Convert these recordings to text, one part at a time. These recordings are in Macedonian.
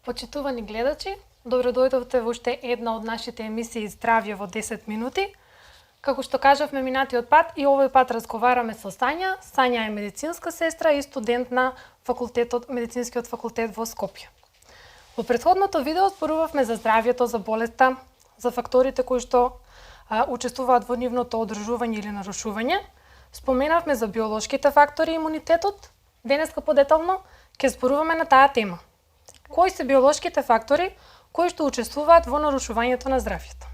Почитувани гледачи, добро дојдовте во уште една од нашите емисии Здравје во 10 минути. Како што кажавме минатиот пат, и овој пат разговараме со Сања. Сања е медицинска сестра и студент на медицинскиот факултет во Скопје. Во претходното видео зборувавме за здравјето, за болеста, за факторите кои што учествуваат во нивното одржување или нарушување. Споменавме за биолошките фактори и имунитетот. Денеска подетално ќе зборуваме на таа тема. Кои се биолошките фактори кои што учествуваат во нарушувањето на здравјето?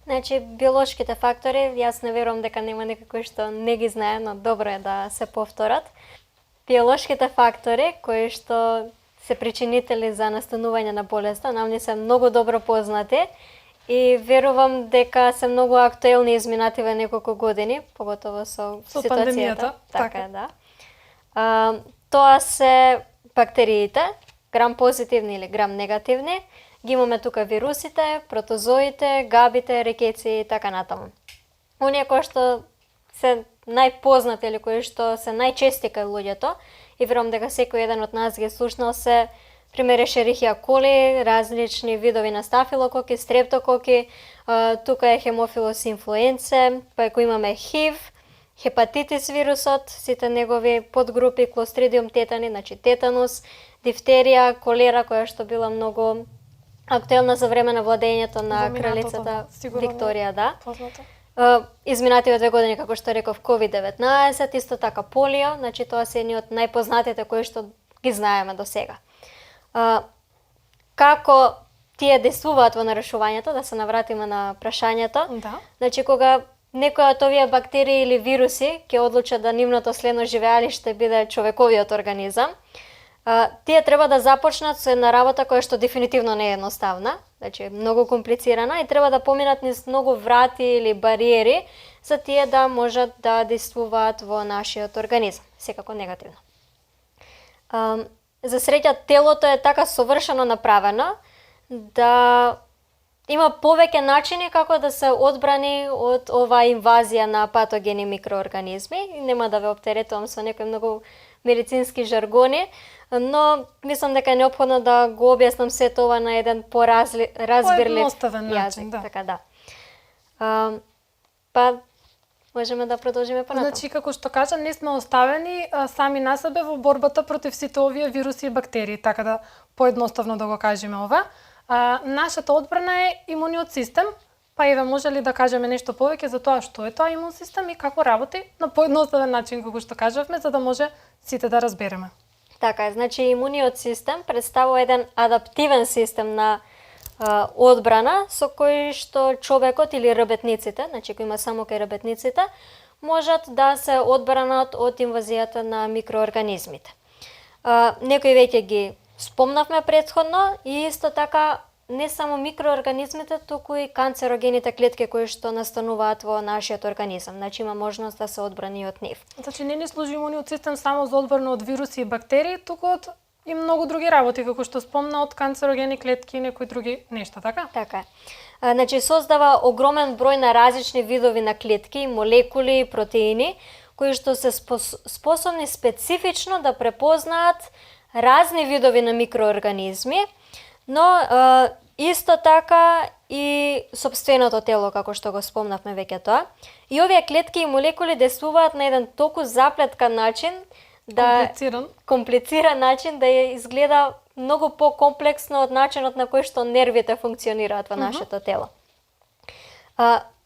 Значи, биолошките фактори, јас не верувам дека нема некој кој што не ги знае, но добро е да се повторат. Биолошките фактори кои што се причинители за настанување на болеста, нам не се многу добро познати и верувам дека се многу актуелни изминативе неколку години, поготово со ситуацијата. Пандемијата, така е, да. Тоа се бактериите, грам позитивни или грам негативни. Ги имаме тука вирусите, протозоите, габите, рекеци и така натаму. Оние кои што се најпознати или кои што се најчести кај луѓето, и верувам дека секој еден од нас ги слушнал, се пример Ешерихија коли, различни видови на стафилококи, стрептококи, тука е хемофилус инфлуенце, па ако имаме ХИВ, хепатитис вирусот, сите негови подгрупи, клостридиум тетани, значи тетанус, дифтерија, колера, која што била многу актуелна за време на владењето на кралицата Викторија, да. Познато. Изминативе 2 години, како што реков, COVID-19, исто така полио, значи тоа се едни од најпознатите кои што ги знаеме до сега. Како тие действуваат во нарушувањето, да се навратиме на прашањето. Да. Значи, кога некои од овие бактерии или вируси ќе одлучат да нивното следно живеалиште биде човековиот организам, тие треба да започнат со една работа која што дефинитивно не е едноставна, значи многу комплицирана и треба да поминат низ многу врати или бариери за тие да можат да действуваат во нашиот организам, секако негативно. За среќа телото е така совршено направено да има повеќе начини како да се одбрани од оваа инвазија на патогени микроорганизми. Нема да ве оптеретувам со некои многу медицински жаргони, но мислам дека е неопходно да го објаснам сето ова на еден поразбирлив начин, да. Така да. Па можеме да продолжиме понатаму. Значи, како што кажа, не сме оставени сами на себе во борбата против сите овие вируси и бактерии, така да поедноставно да го кажеме ова. Нашата одбрана е имуниот систем, па еве може ли да кажеме нешто повеќе за тоа што е тоа имун систем и како работи на поедноставен начин, како што кажавме, за да може сите да разбереме. Така е, значи имуниот систем представува еден адаптивен систем на одбрана со кој што човекот или работниците, значи кој има само кај работниците, можат да се одбранат од инвазијата на микроорганизмите. Некои веќе ги спомнавме претходно и исто така не само микроорганизмите, туку и канцерогените клетки кои што настануваат во нашиот организам. Значи има можност да се одбрани од нив. Значи не ни служи имуниот систем само за одбрана од вируси и бактерии, туку од и многу други работи, како што спомна, од канцерогени клетки и некои други нешта, така? Така е. Значи создава огромен број на различни видови на клетки, молекули и протеини, кои што се способни специфично да препознаат разни видови на микроорганизми, но исто така и сопственото тело, како што го спомнавме веќе тоа. И овие клетки и молекули действуваат на еден толку заплеткан начин, комплициран начин, да ја изгледа многу покомплексно од начинот на кој што нервите функционираат во нашето тело.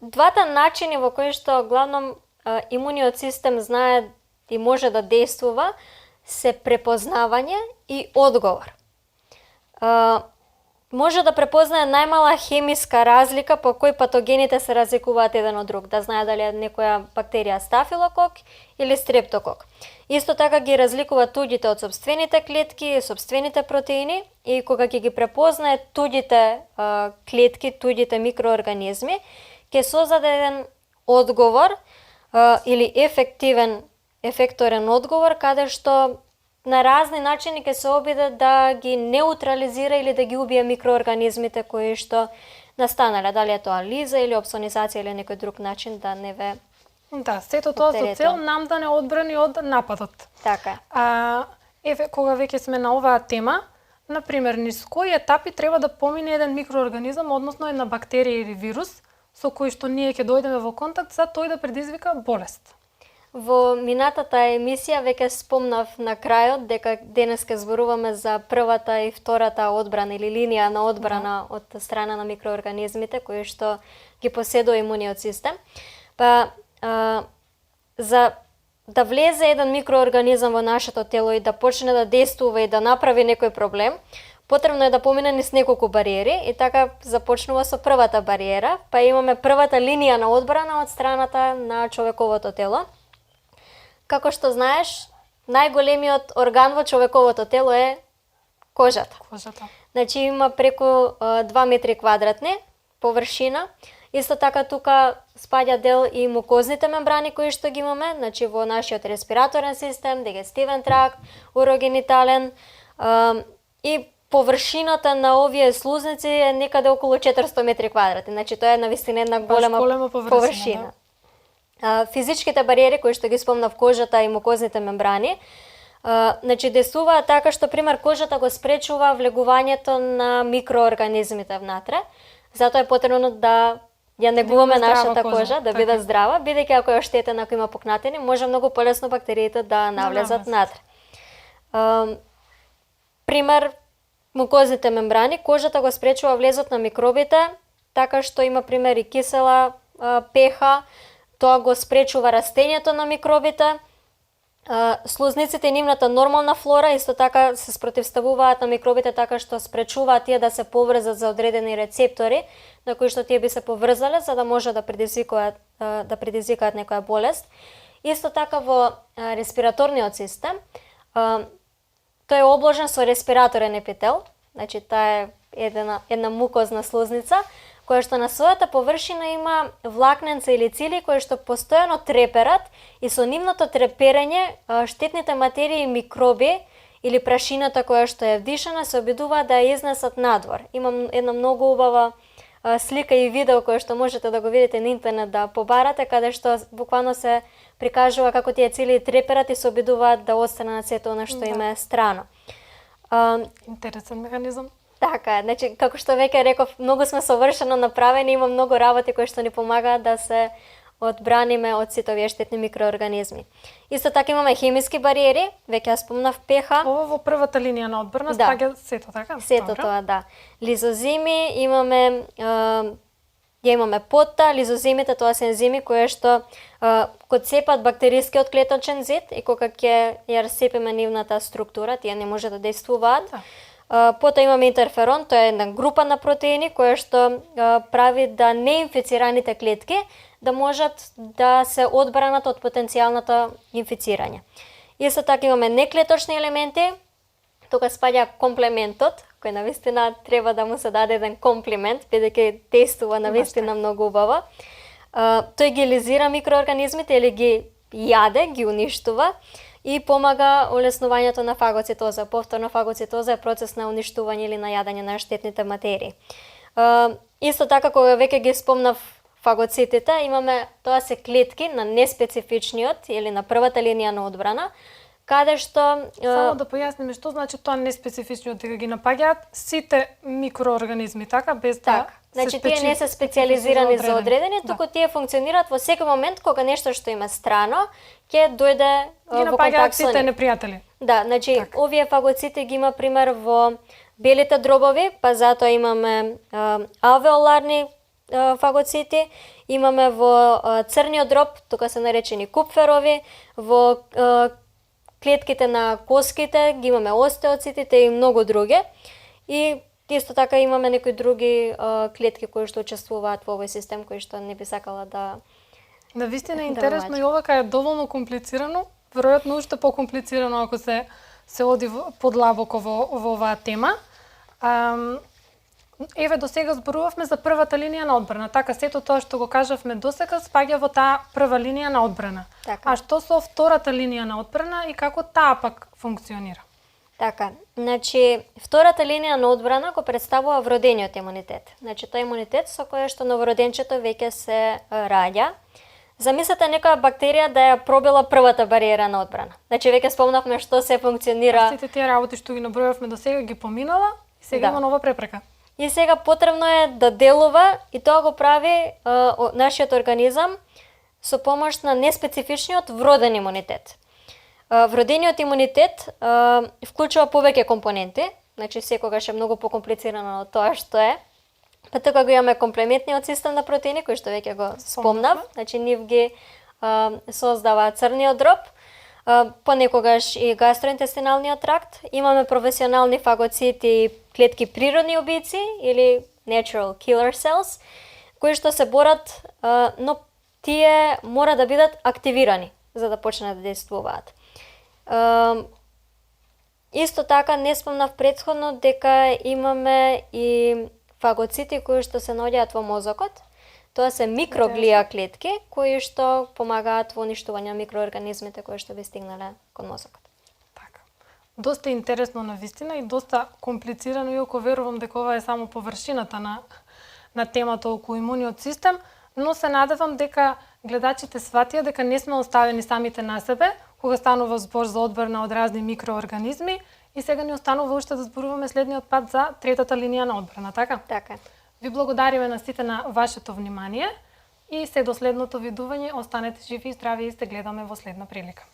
Двата начини во кои што главном имуниот систем знае и може да действува се препознавање и одговор. Може да препознае најмала хемиска разлика по кој патогените се разликуваат еден од друг, да знае дали е некоја бактерија стафилокок или стрептокок. Исто така ги разликува туѓите од сопствените клетки, сопствените протеини и кога ќе ги препознае туѓите клетки, туѓите микроорганизми, ќе создаде еден одговор или ефекторен одговор каде што на разни начини ќе се обиде да ги неутрализира или да ги убие микроорганизмите кои што настанале, дали е тоа лиза или опсонизација или некој друг начин да не ве. Да, сето тоа со цел нам да не одбрани од нападот. Така. Еве кога веќе сме на оваа тема, например, низ кои етапи треба да помине еден микроорганизам, односно една бактерија или вирус, со кој што ние ќе дојдеме во контакт за тој да предизвика болест. Во минатата емисија веќе спомнав на крајот дека денес ќе зборуваме за првата и втората одбрана или линија на одбрана од страна на микроорганизмите кои што ги поседува имуниот систем. Па за да влезе еден микроорганизам во нашето тело и да почне да действува и да направи некој проблем, потребно е да помине низ неколку бариери и така започнува со првата бариера, па имаме првата линија на одбрана од страната на човековото тело. Како што знаеш, најголемиот орган во човековото тело е кожата. Кожата. Значи има преку 2 метри квадратни површина. Исто така тука спаѓа дел и мукозните мембрани кои што ги имаме, значи во нашиот респираторен систем, дигестивен тракт, урогенитален и површината на овие слузници е некаде околу 400 метри квадратни. Значи тоа е навистина една голема површина. Физичките бариери кои што ги спомнав, кожата и мукозните мембрани, значи действуваат така што пример кожата го спречува влегувањето на микроорганизмите внатре. Затоа е потребно да ја негуваме нашата кожа, да биде здрава, бидејќи ако е оштетена, ако има пукнатини, може многу полесно бактериите да навлезат внатре. Пример, мукозните мембрани, кожата го спречува влезот на микробите, така што има пример и кисела pH, тоа го спречува растењето на микробите. Слузниците и нивната нормална флора исто така се спротивставуваат на микробите така што спречуваат тие да се поврзат за одредени рецептори на кои што тие би се поврзале за да може да предизвикаат некоја болест. Исто така во респираторниот систем тој е обложен со респираторен епител, значи таа е една мукозна слузница која што на својата површина има влакненца или цили кои што постојано треперат и со нивното треперење штетните материи и микроби или прашината која што е вдишана се обидуваат да ја изнесат надвор. Имам една многу убава слика и видео кое што можете да го видите на интернет да побарате, каде што буквално се прикажува како тие цили треперат и се обидуваат да отстранат сето она што им е страно. Интересен механизам. Така е, значи како што веќе реков, многу сме совршено направени, има многу работи кои што ни помагаат да се одбраниме од сите овие штетни микроорганизми. Исто така имаме хемиски бариери, веќе ја спомнав pH. Ова во првата линија на одбрана спаѓа сето, така? Сето тоа, да. Лизозими, имаме ја имаме потта, лизозимите тоа се ензими кои што кога цепат бактерискиот клеточен зид и кога ќе ја расцепиме нивната структура, тие не може да действуваат. Да. Потоа имаме интерферон, тоа е една група на протеини која што прави да неинфицираните клетки да можат да се одбранат од потенцијалното инфицирање. Исто така имаме неклеточни елементи, тука спаѓа комплементот, кој навистина треба да му се даде еден комплимент, бидејќи действува навистина многу убаво. Тој ги лизира микроорганизмите или ги јаде, ги уништува и помага олеснувањето на фагоцитоза. Повторна фагоцитоза е процес на уништување или на јадење на штетните материи. Исто така, кога веќе ги спомнав фагоцитите, имаме, тоа се клетки на неспецифичниот или на првата линија на одбрана, каде што... Само да појасниме што значи тоа неспецифичниот, дека ги напаѓаат сите микроорганизми, така? Без да значи тие не се специализирани за одредени, туку тие функционираат во секој момент кога нешто што им е страно ќе дојде во контакт со сите непријатели. Да, значи овие фагоцити ги има пример во белите дробови, па затоа имаме алвеоларни фагоцити, имаме во црниот дроб, тука се наречени купферови, во клетките на коските ги имаме остеоцитите и многу други. И исто така имаме некои други клетки кои што учествуваат во овој систем, кои што не би сакала да... Навистина интересно и ова кај е доволно комплицирано, веројатно уште покомплицирано ако се оди подлабоко во оваа тема. Еве до сега зборувавме за првата линија на одбрана. Така, сето тоа што го кажавме досега спаѓа во таа прва линија на одбрана. Така. А што со втората линија на одбрана и како таа пак функционира? Така, значи втората линија на одбрана го представува вродениот имунитет. Значи тоа е имунитет со кој што новороденчето веќе се раѓа. Замислете некоја бактерија да ја пробила првата бариера на одбрана. Значи веќе спомнавме што се функционира. Сите тие работи што ги набројавме до сега ги поминала и сега Да. има нова препрека. И сега потребно е да делува и тоа го прави нашиот организам со помош на неспецифичниот вроден имунитет. Вродениот имунитет вклучува повеќе компоненти, значи секогаш е многу покомплицирано од тоа што е. Па така го имаме комплементниот систем на протеини, кој што веќе го спомнав, значи нив ги создава црниот дроб, понекогаш и гастроинтестиналниот тракт. Имаме професионални фагоцити, клетки природни убици или natural killer cells, кои што се борат, но тие мора да бидат активирани за да почнат да действуваат. Исто така не спомнав претходно дека имаме и фагоцити кои што се наоѓаат во мозокот. Тоа се микроглија клетки кои што помагаат во уништување на микроорганизмите кои што би стигнале кон мозокот. Така. Доста интересно навистина и доста комплицирано, иако верувам дека ова е само површината на темата околу имуниот систем, но се надевам дека гледачите сватија дека не сме оставени самите на себе, кога станува збор за одбрана од разни микроорганизми и сега ни останува уште да зборуваме следниот пат за третата линија на одбрана, така? Така. Ви благодариме на сите на вашето внимание и се до следното видување, останете живи и здрави и се гледаме во следна прилика.